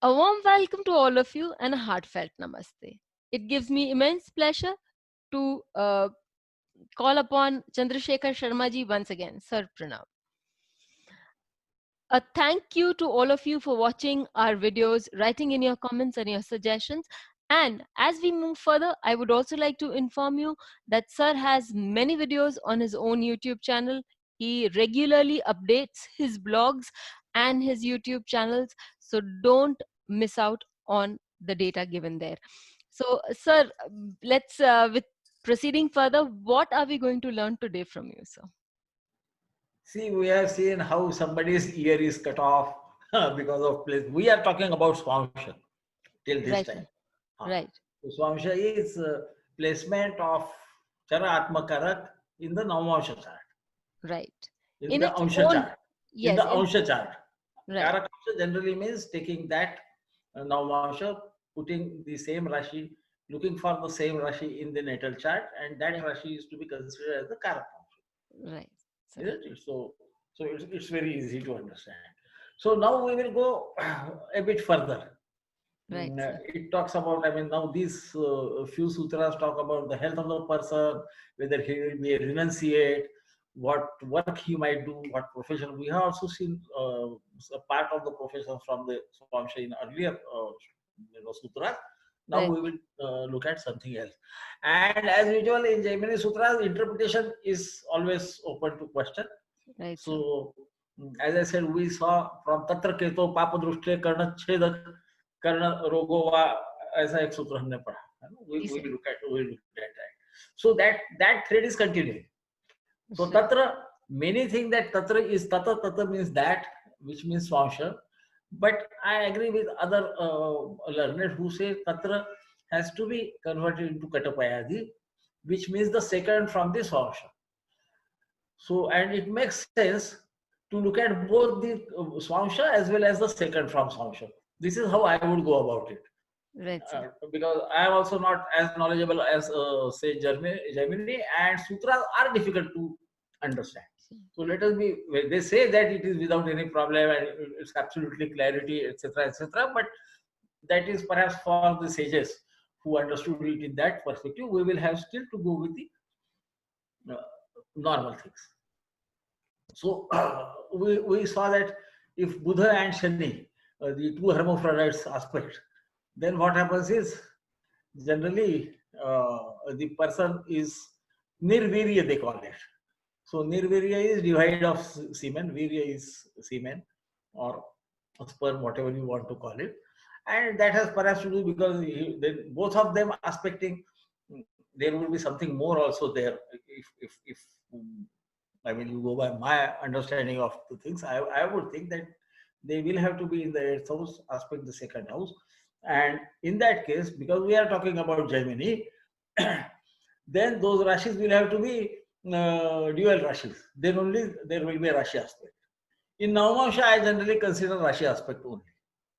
A warm welcome to all of you and a heartfelt namaste. It gives me immense pleasure to call upon Chandrasekhar Sharma ji once again. Sir Pranam. A thank you to all of you for watching our videos, writing in your comments and your suggestions. And as we move further, I would also like to inform you that Sir has many videos on his own YouTube channel. He regularly updates his blogs and his YouTube channels. So don't miss out on the data given there. So, Sir, let's, with proceeding further, what are we going to learn today from you, sir? See, we have seen how somebody's ear is cut off because of place. We are talking about Swamsha till this Right, time. sir. Huh. Right, So Swamsha is placement of Chara Atma Karak in the Navamsha chart, right. in In the its Amsha own, chart, in yes, the in Amsha chart. right, Karak Amsha generally means taking that Navamsha, putting the same Rashi, looking for the same Rashi in the natal chart, and that right, Rashi is to be considered as the Karak Amsha. right, sir. Isn't it? So it's very easy to understand. So now we will go a bit further. Right, sir. It talks about, I mean, now these few sutras talk about the health of the person, whether he will be a renunciate, what work he might do, what profession. We have also seen a part of the profession from the Swamsha in earlier sutras. Now Right, we will look at something else. And as usual in Jaimini Sutras, interpretation is always open to question. right, sir. So, as I said, we saw from Tatra Keto, Papa Drushte, Karna Chedak, Karna Rogova, as I sutra हमने पढ़ा. We Yes, will sir. look at that. So that thread is continuing. So Right, Tatra, many think that Tatra is Tata means that, which means Swamsha. But I agree with other learners who say Tatra has to be converted into Katapayadi, which means the second from the Swamsha. So, and it makes sense to look at both the Swamsha as well as the second from Swamsha. This is how I would go about it. right, sir. Because I am also not as knowledgeable as, say, Jaimini, and sutras are difficult to understand. So let us be, they say that it is without any problem and it's absolutely clarity, etc., etc. But that is perhaps for the sages who understood it in that perspective. We will have still to go with the uh, normal things. So we saw that if Buddha and Shani, the two hermaphrodites aspect, then what happens is generally the person is nirvirya, they call it. So nirvirya is divide of semen, virya is semen or sperm, whatever you want to call it. And that has perhaps to do because then both of them aspecting, there will be something more also there. If I mean, you go by my understanding of the things, I would think that they will have to be in the 8th house aspect the second house. And in that case, because we are talking about Gemini, then those Rashis will have to be dual Rashis. Then only there will be a Rashi aspect. In Navamsha, I generally consider Rashi aspect only.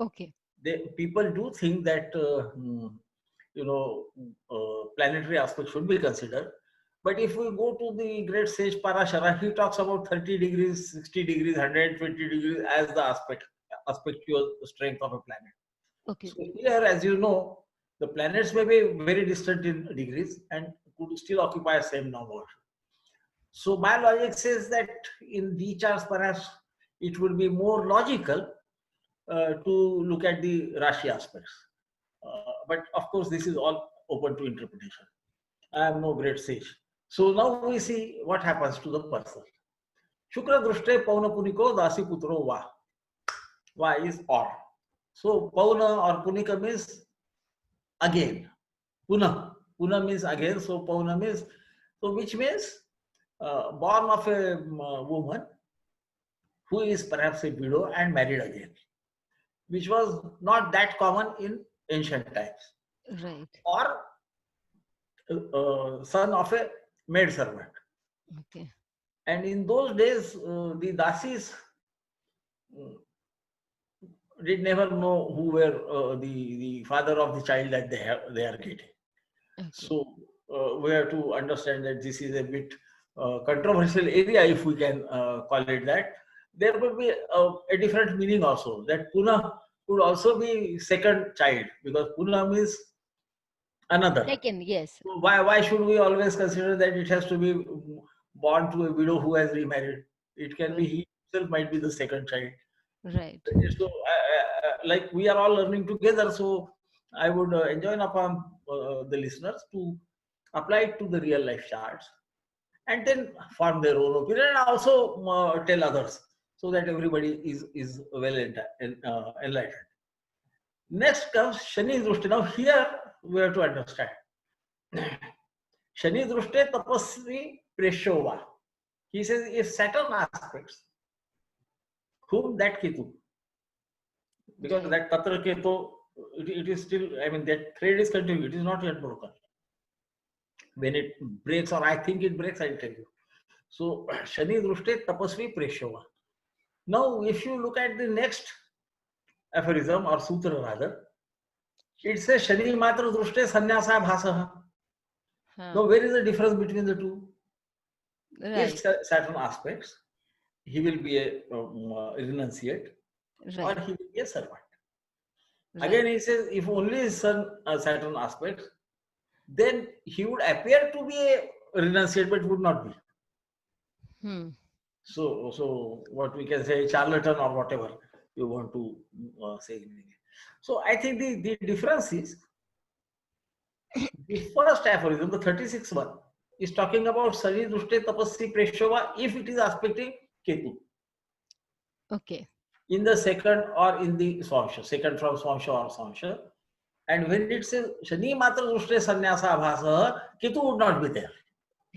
Okay. People do think that planetary aspect should be considered. But if we go to the great sage Parashara, he talks about 30 degrees, 60 degrees, 120 degrees as the aspectual strength of a planet. Okay. So here, as you know, the planets may be very distant in degrees and could still occupy the same number. So my logic says that in D charts, perhaps it would be more logical to look at the Rashi aspects. But of course, this is all open to interpretation. I am no great sage. So now we see what happens to the person. Shukra drushte pauna puniko dasi putro va. Va is or. So pauna or punika means again. Puna. Puna means again. So pauna means, so which means born of a woman who is perhaps a widow and married again, which was not that common in ancient times. Right. Or son of a maid servant. Okay. And in those days, the dasis did never know who were the father of the child that they are getting. Okay. So we have to understand that this is a bit controversial area, if we can call it that. There could be a different meaning also. That could also be second child, because Punam is another. Second, yes. So why should we always consider that it has to be born to a widow who has remarried? It can be he himself might be the second child. Right. So like we are all learning together. So I would enjoin upon the listeners to apply it to the real life charts, and then form their own opinion, and also tell others, so that everybody is well enlightened. Next comes Shani Drushti. Now here we have to understand. Shani Drushte Tapasvi Preshova. He says if Saturn aspects, whom that Ketu, because Right. that Tatra Ketu, it is still, I mean, that thread is continuing, it is not yet broken. When it breaks, or I think it breaks, I'll tell you. So Shani Drushte Tapasvi Preshova. Now, if you look at the next aphorism or sutra rather, it says Shani Matra Drushte Sannyasa Bhasaha. Now, where is the difference between the two? If Right. Saturn aspects, he will be a renunciate, or Right. he will be a servant. Right. Again, he says if only Sun Saturn aspects, then he would appear to be a renunciate, but would not be. Hmm. So what we can say, charlatan or whatever you want to say in English. So I think the difference is the first aphorism, the 36th one, is talking about Sari Drushte Tapasvi Preshova if it is aspecting Ketu. Okay. In the second or in the Swangsha, second from Swangsha or Swangsha. And when it says Shani Matra Drushte Sannyasa Bhasa, Ketu would not be there.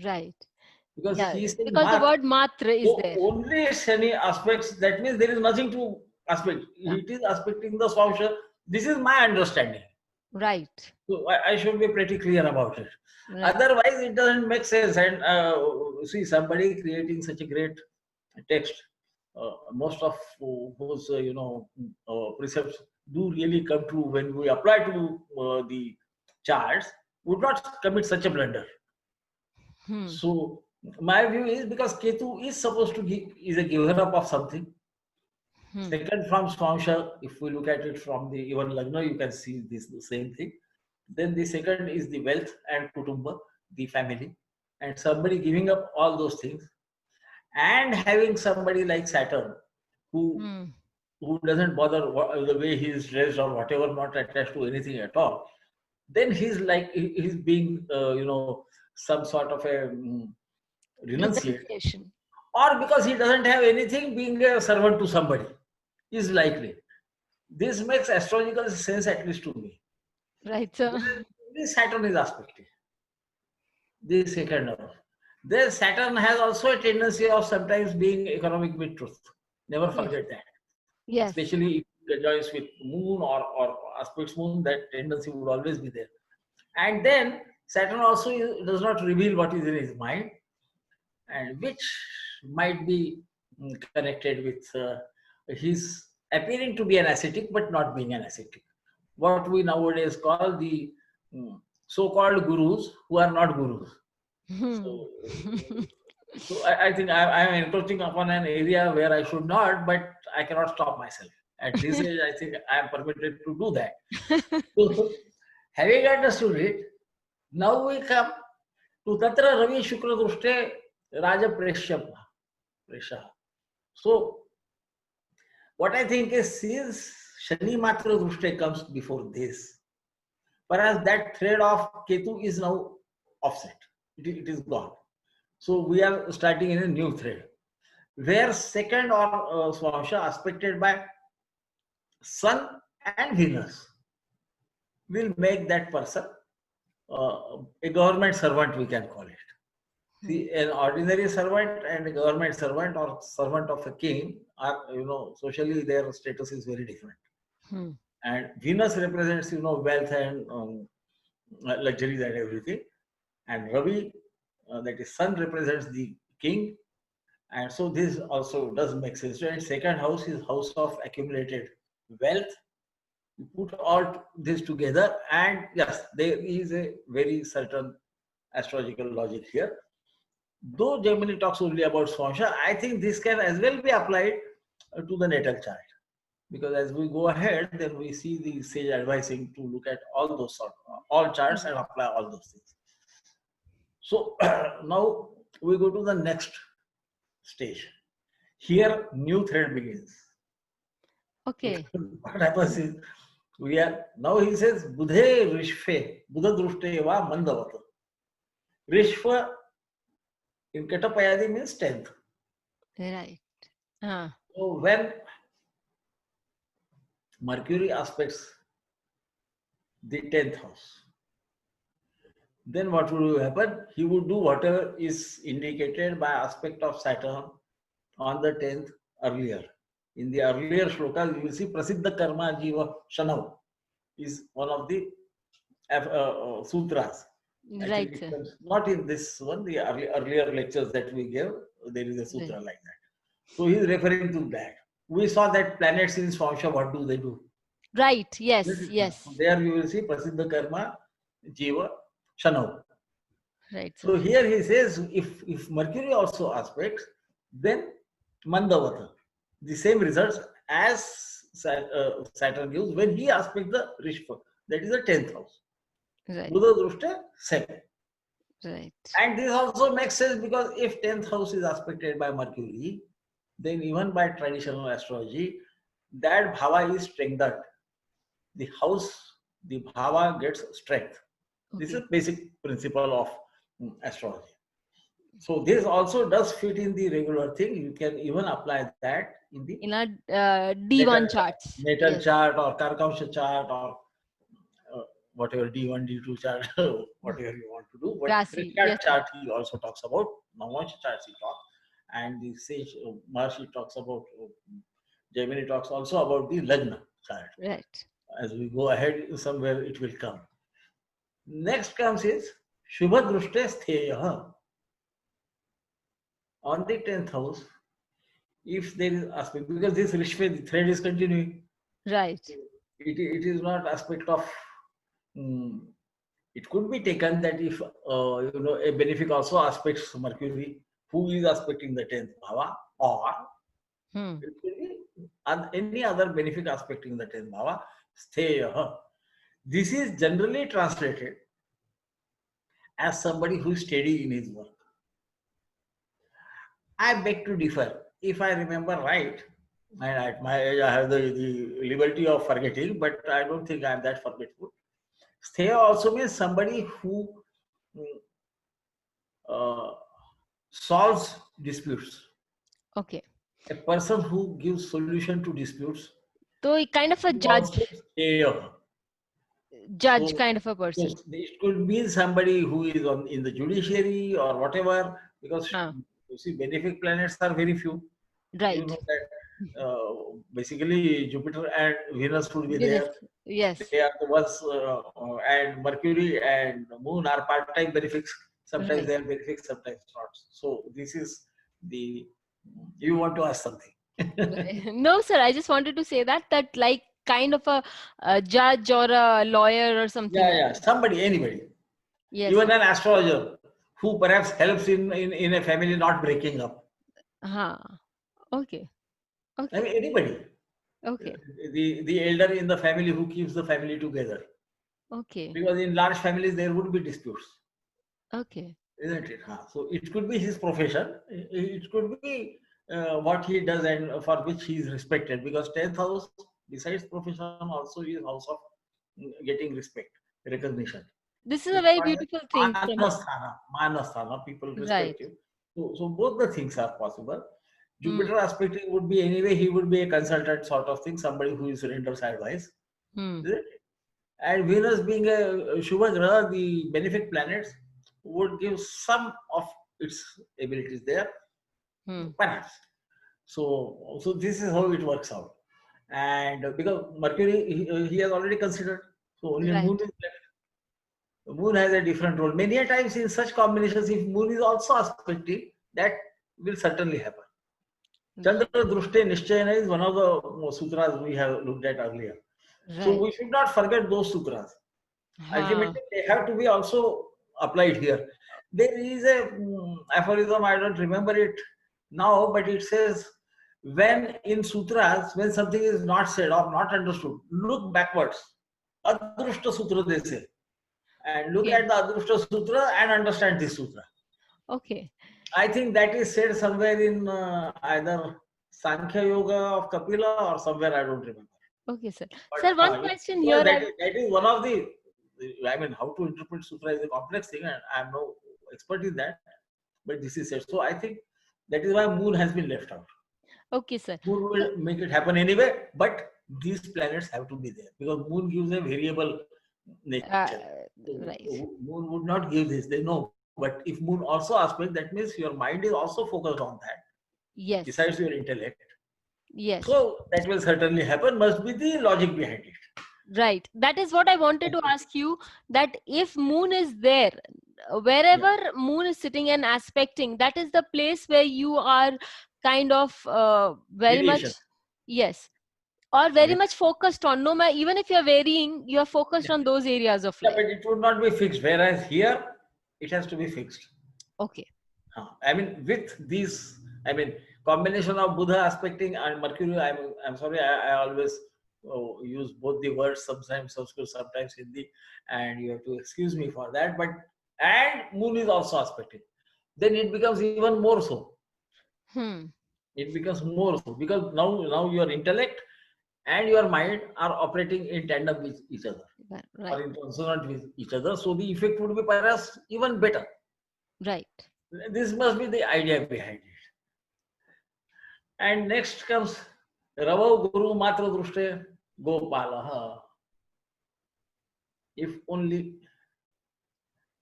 Right. Because Yeah. he is saying Because the word matra is so there. only Shani aspects, that means there is nothing to aspect. Yeah. It is aspecting the Swangsha. This is my understanding. Right. So I should be pretty clear about it. Right. Otherwise, it doesn't make sense. And see, somebody creating such a great text, most of whose precepts do really come true when we apply to the charts, would not commit such a blunder. Hmm. So my view is, because Ketu is supposed to give, is a giver up of something. Hmm. Second from Swangsha, if we look at it from the even Lagna, you can see this the same thing. Then the second is the wealth and Kutumba, the family, and somebody giving up all those things, and having somebody like Saturn who Hmm. who doesn't bother the way he is dressed or whatever, not attached to anything at all. Then he's like he's being some sort of a renunciate, Renunciation. or because he doesn't have anything, being a servant to somebody is likely. This makes astrological sense, at least to me. Right, sir. This Saturn is aspected. This second house. Then Saturn has also a tendency of sometimes being economic with truth. Never Yes. forget that. Yes. Especially if it joins with moon or aspects moon, that tendency would always be there. And then Saturn also does not reveal what is in his mind, and which might be connected with his appearing to be an ascetic but not being an ascetic. What we nowadays call the so-called gurus who are not gurus. Hmm. So, I think I'm encroaching upon an area where I should not, but I cannot stop myself. At this age, I think I am permitted to do that. So, having understood it, now we come to Tatra Ravi Shukra Drushte Raja Presha. So, what I think is, since Shani Matra Drushte comes before this, perhaps that thread of Ketu is now offset. It is gone. So we are starting in a new thread, where second or Swangsha aspected by Sun and Venus will make that person a government servant, we can call it. See, an ordinary servant and a government servant or servant of a king are, socially their status is very different. Hmm. And Venus represents, wealth and luxuries and everything. And Ravi, that is Sun, represents the king. And so this also does make sense. And second house is house of accumulated wealth. You put all this together, and yes, there is a very certain astrological logic here. Though Gemini talks only about Swangsha, I think this can as well be applied to the natal chart. because as we go ahead, then we see the sage advising to look at all those all charts and apply all those things. So now we go to the next stage. Here, new thread begins. Okay. What happens is, we are now he says Budhe Rishve, Buddha Drushteva Mandavata. Rishva in Katapayadi means 10th. Right. So when Mercury aspects the 10th house, then what would happen? He would do whatever is indicated by aspect of Saturn on the 10th earlier. In the earlier shlokas, you will see Prasiddha Karma Jiva Shanav is one of the sutras. Right, sir. Not in this one, the earlier lectures that we gave, there is a sutra like that. So he is referring to that. We saw that planets in Swamsha, what do they do? Right, yes, yes. There you will see Prasiddha Karma Jiva Shanav. Right. So here he says, if Mercury also aspects, then Mandavata, the same results as Saturn gives when he aspects the Rishva, that is the 10th house. Right. Buddha Drushta, 2nd. Right. And this also makes sense because if 10th house is aspected by Mercury, then even by traditional astrology, that bhava is strengthened. The house, the bhava gets strength. This is basic principle of astrology. So this also does fit in the regular thing. You can even apply that in our D1 charts. Natal chart or Karkamsha chart or whatever D1, D2 chart, whatever you want to do. But Trikshya chart he also talks about. Navansha charts he talks. And the sage Maharshi talks about, Gemini talks also about the Lagna chart. Right. As we go ahead, somewhere it will come. Next comes is Shubha Drushte Stheya. On the 10th house, if there is aspect, because this Rishve, the thread is continuing. Right. It is not aspect of, it could be taken that if, a benefic also aspects Mercury, who is aspecting the 10th bhava, or it could be any other benefic aspecting the 10th bhava, Stheya. This is generally translated as somebody who is steady in his work. I beg to differ. If I remember right, and at my age I have the liberty of forgetting, but I don't think I am that forgetful. Stheya also means somebody who solves disputes. Okay. A person who gives solution to disputes. So kind of a judge. Judge so, kind of a person. Yes, it could be somebody who is in the judiciary or whatever, because you see, benefic planets are very few. Right. You know that basically Jupiter and Venus would be there. Yes. They are the ones, and Mercury and Moon are part-time benefics. Sometimes they are benefics, sometimes not. So this is the. You want to ask something? No, sir. I just wanted to say that like kind of a judge or a lawyer or something. Yeah, somebody, anybody. Yes. Even an astrologer who perhaps helps in a family not breaking up. Okay. I mean, anybody. Okay. The elder in the family who keeps the family together. Okay. Because in large families there would be disputes. Okay. Isn't it? So it could be his profession. It could be what he does and for which he is respected. Because 10th house, besides profession, also is house of getting respect, recognition. This is a very beautiful thing. Manasthana, people respect you. So both the things are possible. Jupiter aspecting would be anyway, he would be a consultant sort of thing, somebody who renders advice. And Venus being a Shubha Graha, the benefic planets, would give some of its abilities there, perhaps. So this is how it works out. And because Mercury, he has already considered, so only Moon is left. The Moon has a different role. Many a times in such combinations, if Moon is also aspecting, that will certainly happen. Chandra Drushte Nishchayana is one of the sutras we have looked at earlier. So we should not forget those sutras. Ultimately, they have to be also applied here. There is a aphorism, I don't remember it now, but it says, when in sutras, when something is not said or not understood, look backwards. Adrushta Sutra, they say. And look Okay. at the Adrushta Sutra and understand this sutra. Okay. I think that is said somewhere in either Sankhya Yoga of Kapila or somewhere, I don't remember. Okay, sir. But Sir, one in question sutra, here. that is one of the, I mean, how to interpret sutra is a complex thing, and I am no expert in that. But this is said. So I think that is why moon has been left out. Okay, sir. Moon will make it happen anyway, but these planets have to be there because moon gives a variable nature. Right. Moon would not give this, they know. But if moon also aspect, that means your mind is also focused on that, Yes. besides your intellect. Yes. So that will certainly happen, must be the logic behind it. Right. That is what I wanted to ask you, that if moon is there, wherever moon is sitting and aspecting, that is the place where you are kind of very much, Variation. yes, or very With- much focused on, no matter, even if you're varying, you're focused on those areas of Yeah, life. but it would not be fixed. Whereas here, it has to be fixed. Okay. I mean, with these, I mean, combination of Buddha aspecting and Mercury. I'm sorry, I always use both the words. Sometimes Sanskrit, sometimes Hindi, and you have to excuse me for that. But and Moon is also aspecting. Then it becomes even more so. Hmm. It becomes more so because now your intellect and your mind are operating in tandem with each other Right. or in consonant with each other. So the effect would be perhaps even better. Right. This must be the idea behind it. And next comes Ravo Guru Matra Drushte Gopalaha. If only,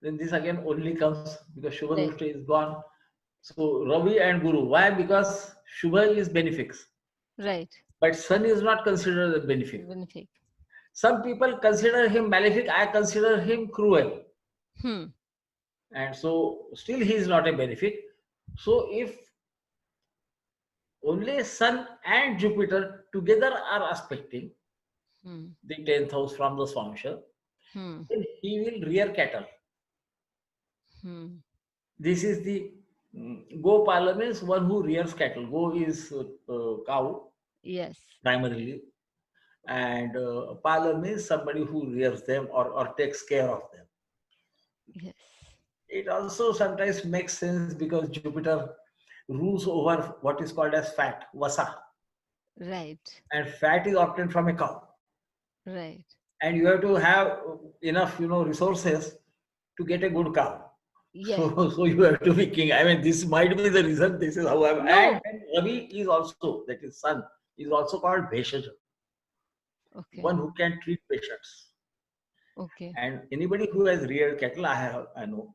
then this again only comes because Shubha Right. Drushte is gone. So Ravi and Guru. Why? Because Shubha is benefic, Right. but Sun is not considered a benefic. Benefic. Some people consider him malefic. I consider him cruel. Hmm. And so still he is not a benefic. So if only Sun and Jupiter together are aspecting Hmm. the 10th house from the Swamsha, Hmm. then he will rear cattle. Hmm. This is the Gopala means one who rears cattle. Go is cow Yes. primarily, and Pala means somebody who rears them or takes care of them. Yes. It also sometimes makes sense because Jupiter rules over what is called as fat, vasa, Right. and fat is obtained from a cow. Right. And you have to have enough, resources to get a good cow. Yes. So you have to be king. I mean, this might be the reason. This is how I'm. No. And Ravi is also, that is sun, is also called Bheshaja, Okay. one who can treat patients. Okay. And anybody who has reared cattle, I know,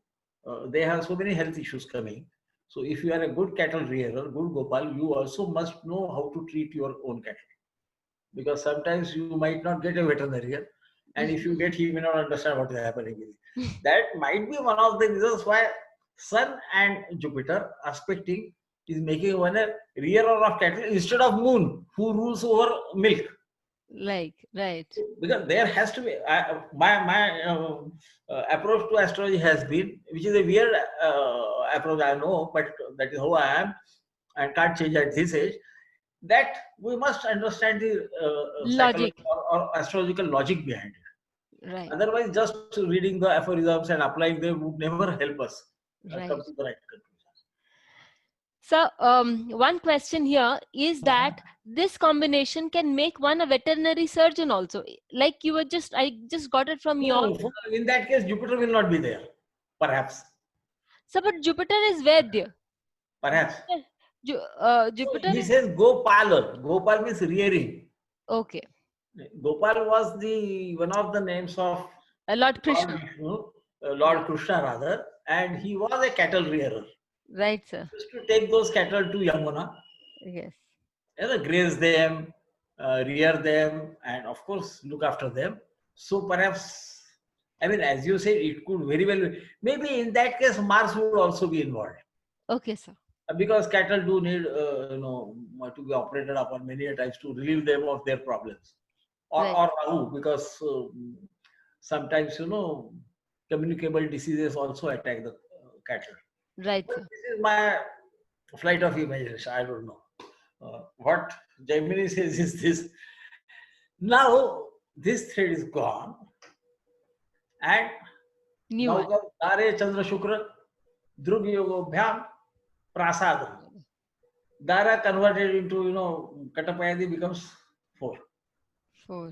they have so many health issues coming. So if you are a good cattle rearer, good Gopal, you also must know how to treat your own cattle. Because sometimes you might not get a veterinarian, and if you get, he may not understand what is happening with it. That might be one of the reasons why Sun and Jupiter aspecting is making one a rearer of cattle instead of Moon, who rules over milk. Like, right. Because there has to be my approach to astrology has been, which is a weird approach, I know, but that is how I am and can't change at this age, that we must understand the Logic. psychological or astrological logic behind it. Right. Otherwise, just reading the aphorisms and applying them would never help us come Right. to the right conclusion. So, one question here is that this combination can make one a veterinary surgeon also. Like you were I just got it from your. No, in that case, Jupiter will not be there. Perhaps. So, but Jupiter is Vaidya. Perhaps. So Jupiter he is. says Gopal. Gopal means rearing. Okay. Gopal was the one of the names of Lord Lord Krishna. Vishnu, Lord Krishna rather, and he was a cattle rearer. Right, sir. Just to take those cattle to Yamuna, Yes. graze them, rear them, and of course look after them. So perhaps, I mean, as you said, it could very well, maybe in that case, Mars would also be involved. Okay, sir. Because cattle do need, to be operated upon many a times to relieve them of their problems. Right. Or Rahu, because sometimes, communicable diseases also attack the cattle. Right, But sir. this is my flight of imagination. I don't know. what Jaimini says is this. Now this thread is gone, and New now one. comes Dare Chandra Shukra Dhruv Yogo Bhyam Prasad. Dara converted into, Katapayadi becomes 4. 4.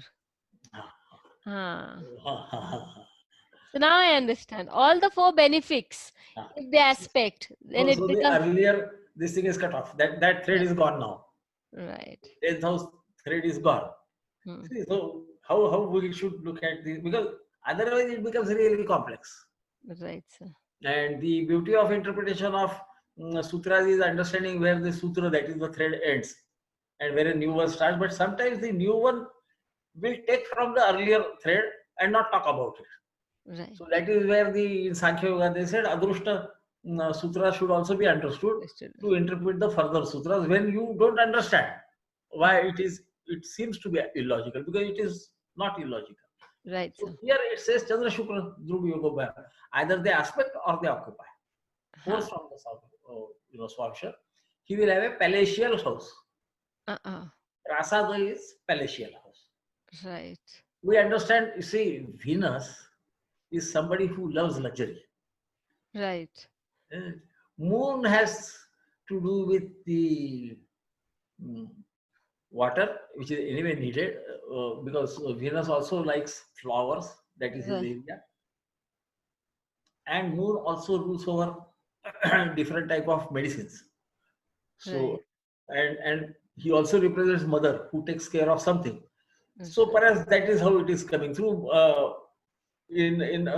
So now I understand all the 4 benefics. If the aspect, then it So the becomes earlier this thing is cut off. That thread is gone now. right. 10th house thread is gone. Hmm. See, so how we should look at this, because otherwise it becomes really complex. Right, sir. And the beauty of interpretation of sutras is understanding where the sutra, that is the thread, ends and where a new one starts. But sometimes the new one will take from the earlier thread and not talk about it. Right. So that is where in Sankhya Yoga they said Adrushta sutra should also be understood to interpret the further sutras when you don't understand why it seems to be illogical, because it is not illogical. Right, So sir. here it says Chandra Shukra Dhruv Yoga Bhaya. Either they aspect or they occupy. Force from the south, Swamshar. He will have a palatial house. Prasada is palatial house. Right. We understand, you see, Venus is somebody who loves luxury. Right. Moon has to do with the water, which is anyway needed, because Venus also likes flowers. That is his area. And Moon also rules over different type of medicines. So, and he also represents mother who takes care of something. So perhaps that is how it is coming through. In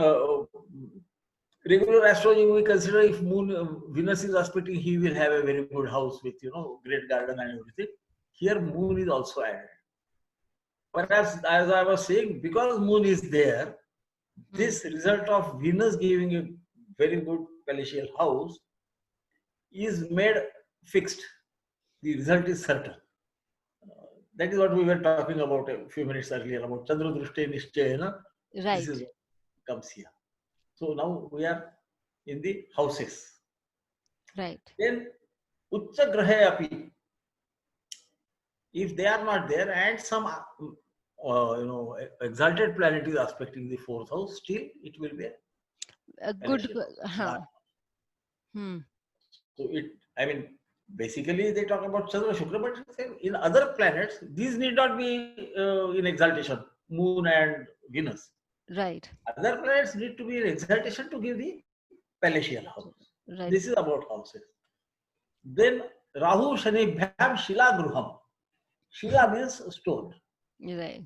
regular astrology, we consider if Venus is aspecting, he will have a very good house with great garden and everything. Here, Moon is also added. Perhaps, as I was saying, because Moon is there, this result of Venus giving a very good palatial house is made fixed. The result is certain. That is what we were talking about a few minutes earlier about Chandra Drushte Nishchayana. Right. This is what comes here. So now we are in the houses. Right. Then Ucha Grahe Api, if they are not there and some exalted planet is aspecting the 4th house, still it will be a good. So basically they talk about Chandra Shukra, but in other planets these need not be in exaltation, Moon and Venus. Right. Other planets need to be in exaltation to give the palatial house. Right. This is about houses. Then Rahu Shani Bhyam Shila Gruham. Shila means stone. Right.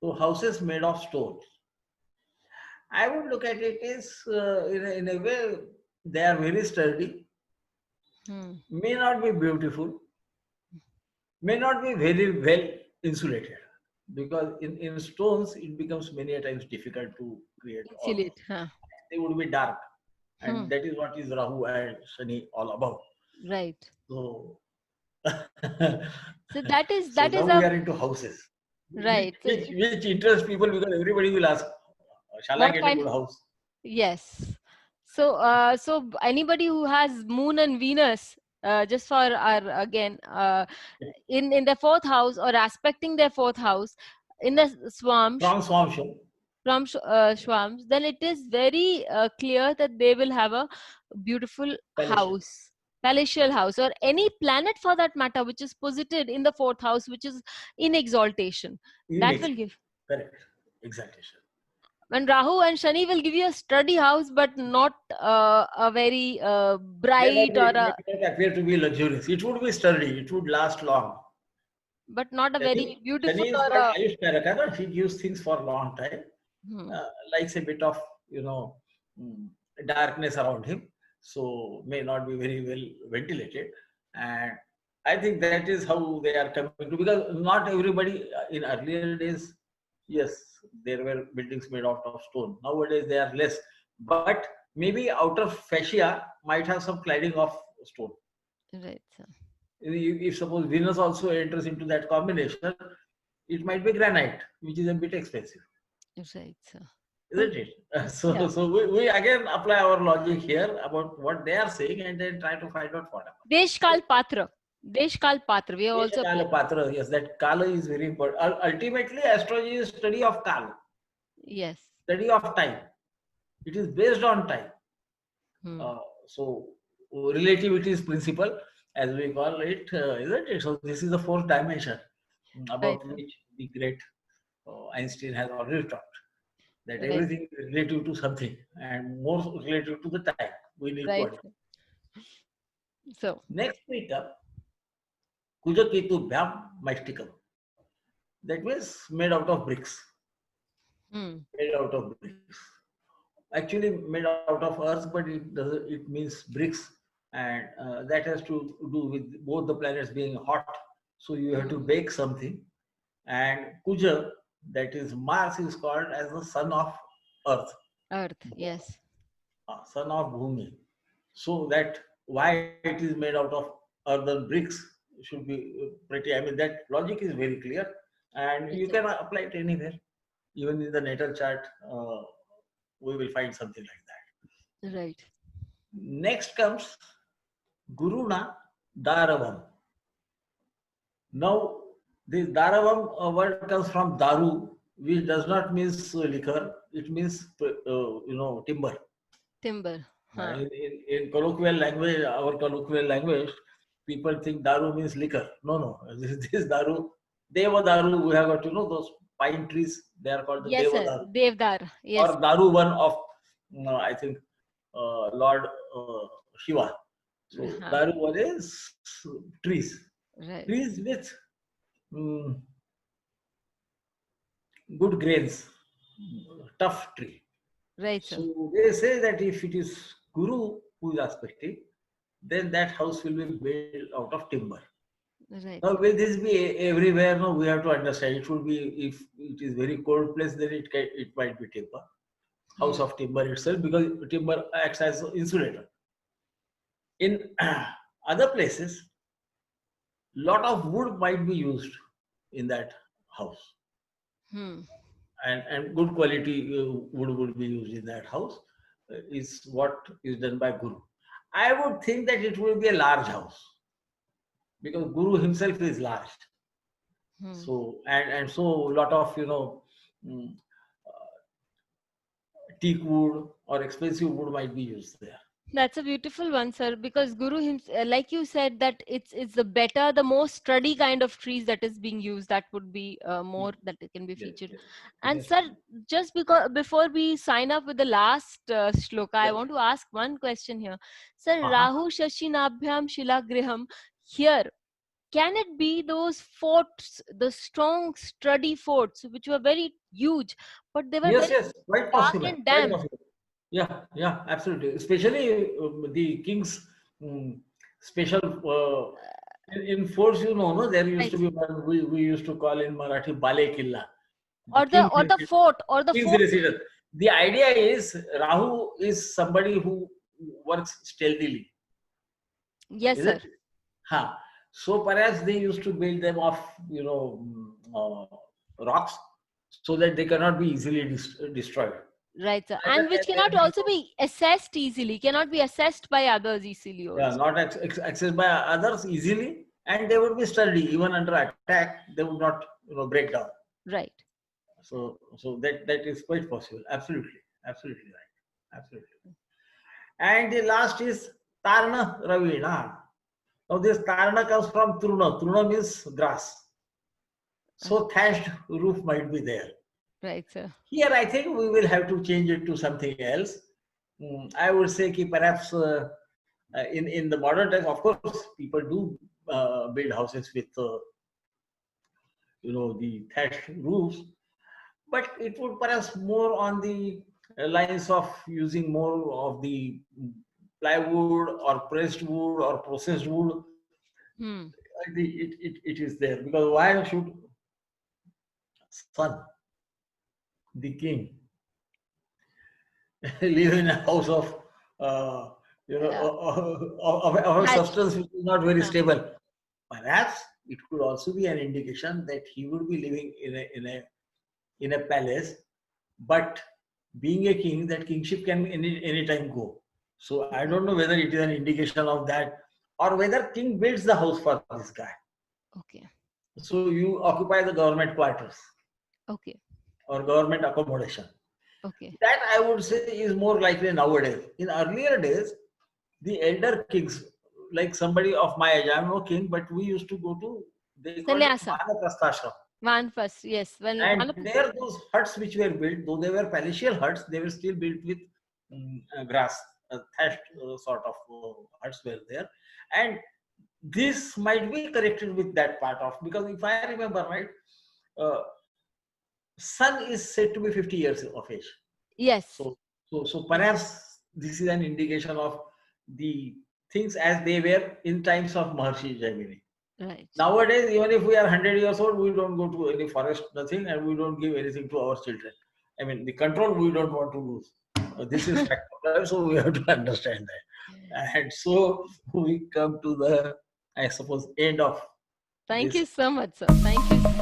So houses made of stone. I would look at it as in a way they are very sturdy. May not be beautiful. May not be very well insulated. Because in stones it becomes many a times difficult to create. Insulate. They would be dark. And that is what is Rahu and Shani all about. Right. So, so that is now we are into houses. Right. Which interests people, because everybody will ask, shall I get a good house? Yes. So so anybody who has Moon and Venus, just for our again in the 4th house or aspecting their 4th house in the Swamsh, from Swamsh, then it is very clear that they will have a beautiful house, palatial house, or any planet for that matter which is posited in the 4th house, which is in exaltation. That will give correct exaltation. When Rahu and Shani will give you a sturdy house, but not a very bright or a. It will appear to be luxurious. It would be sturdy. It would last long. But not a very beautiful. Shani is called Ayush Karaka. He gives things for a long time. Likes a bit of darkness around him, so may not be very well ventilated. And I think that is how they are coming to, because not everybody in earlier days, yes, there were buildings made out of stone. Nowadays they are less, but maybe outer fascia might have some cladding of stone. Right, sir. If suppose Venus also enters into that combination, it might be granite, which is a bit expensive. Right, sir. Isn't it? So we again apply our logic here about what they are saying and then try to find out what. Deshkal Patra. Desh Kal Patra. We have also Kala Patra, yes, that Kala is very important. Ultimately, astrology is study of Kala, yes. study of time. It is based on time. Hmm. So relativity's principle, as we call it, isn't it? So this is the fourth dimension Right, about sir. which the great Einstein has already talked. That Right, everything is relative to something and more relative to the time. We need to right, understand. sir. So, Next we come Kujaketu Bhyam Mysticum. That means made out of bricks. hmm. Made out of bricks. Actually made out of earth, but it means bricks, and that has to do with both the planets being hot. So you have to Hmm. bake something, and Kuja, that is Mars, is called as the son of Earth, Earth, yes. son of Bhumi. So that why it is made out of earthen bricks should be pretty. I mean that logic is very clear, and Yes, you sir. can apply it anywhere. Even in the natal chart, we will find something like that. Right. Next comes Guruna Daravam. Now, this Daravam word comes from Daru, which does not mean liquor. It means, timber. Timber. Huh. In colloquial language, our colloquial language, people think Daru means liquor. No, no. This Daru, Deva Daru, we have got, those pine trees. They are called the Yes, Deva sir. Daru. Devdar. Yes. Or Daru one of, I think, Lord Shiva. So Huh. Daru one is trees. Right. Trees with mm, good grains, tough tree. Right, sir. So they say that if it is Guru who is aspecting, then that house will be built out of timber. Right, Now, sir. will this be everywhere? No, we have to understand. It should be, if it is very cold place, then it might be timber, house Hmm. of timber itself, because timber acts as an insulator. In other places, lot of wood might be used in that house, Hmm. and good quality wood would be used in that house, is what is done by Guru. I would think that it will be a large house, because Guru himself is large. Hmm. So and so a lot of mm, teak wood or expensive wood might be used there. That's a beautiful one, sir. Because Guru himself, like you said, that it's the better, the more sturdy kind of trees that is being used. That would be more that it can be Yes, featured. yes. And Yes, sir, just because before we sign up with the last shloka, I yes. want to ask one question here, sir. Uh-huh. Rahu Shashinabhyam Shilagriham. Here, can it be those forts, the strong, sturdy forts, which were very huge, but they were Yes, very yes, quite dark possible. and Quite damp? possible. Yeah, yeah, absolutely. Especially the king's special in force, no, there used Right. to be one we used to call in Marathi Bale Killa, the Or the fort, or the king's fort. residence. The idea is Rahu is somebody who works stealthily, Yes, isn't sir. it? Huh. So perhaps they used to build them off, rocks, so that they cannot be easily destroyed. Right, sir. Neither And can which they cannot be, also be assessed easily, cannot be assessed by others easily yeah, also. not accessed by others easily, and they would be sturdy even under attack. They would not, break down. Right. So that is quite possible. Absolutely, absolutely right, absolutely. And the last is Tarna Ravina. Now this Tarna comes from Truna. Truna means grass. Uh, So thatched roof might be there. right, sir. Here, I think we will have to change it to something else. I would say ki perhaps in the modern times, of course, people do build houses with the thatched roofs, but it would perhaps more on the lines of using more of the plywood or pressed wood or processed wood. Hmm. It is there, because why should son, the king, live in a house of uh, Uh, of a hatch. substance which is not very Huh. stable? Perhaps it could also be an indication that he would be living in a palace, but being a king, that kingship can any time go. So I don't know whether it is an indication of that, or whether king builds the house for this guy. Okay. So you occupy the government quarters Okay. or government accommodation. Okay. That I would say is more likely nowadays. In earlier days, the elder kings, like somebody of my age, I'm no king, but we used to go to, they called it Sannyasa. Vanaprasthashram. Vanpas. Yes. And there, those huts which were built, though they were palatial huts, they were still built with grass, thatched sort of huts were there. And this might be corrected with that part of, because if I remember right, uh, sun is said to be 50 years of age. Yes. So perhaps this is an indication of the things as they were in times of Maharshi Jaimini. Right. Nowadays, even if we are 100 years old, we don't go to any forest, nothing, and we don't give anything to our children. I mean, the control we don't want to lose. This is fact of life, so we have to understand that. And so we come to the, I suppose, end of Thank this. you so much, sir. Thank you